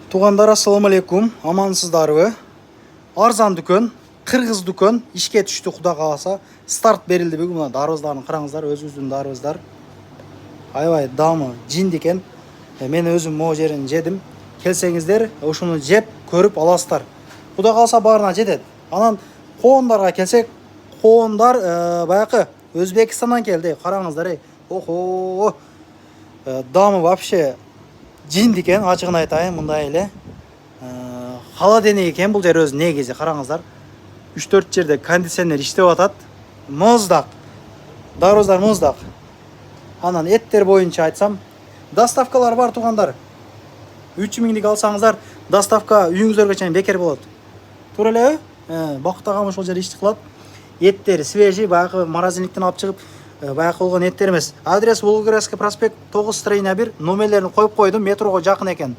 Туғандар, ассаламу алейкум, амансыздарбы? Арзан дүкөн, кыргыз дүкөн ишке түштү, Куда кааласа. Старт берилди бүгүн. Мына дарбыздарын караңыздар, өзүбүздүн дарбыздар. Аябай дамы жинди экен. Мен өзүм могу жерин жедим. Келсеңиздер, ушуну жеп көрүп аласыздар. Куда кааласа баарына жетет. Анан коондарга келсек, коондар баякы Өзбекстандан келди. Караңыздар, охо. Дамы вообще жинди экен, ачыгын айтайын, мындай эле. Кала денеги экен бул жер өзү негизи. Караңыздар. 3-4 жерде кондиционер иштеп атат. Моздак. Дарбыздар моздак. Анан эттер боюнча айтсам, доставкалар бар тугандар. 3000 алсаңыздар, доставка үйүңүзгө чейин бекер болот. Туура элеби? Бакыт агам ошол жерде иштик кылат. Еттер свежий, баягы морозильниктен алып чыгып, баягы болгон еттер эмес. Адрес Волгоградский проспект 9/1, номерлерин коюп койдум, метрого жакын экен.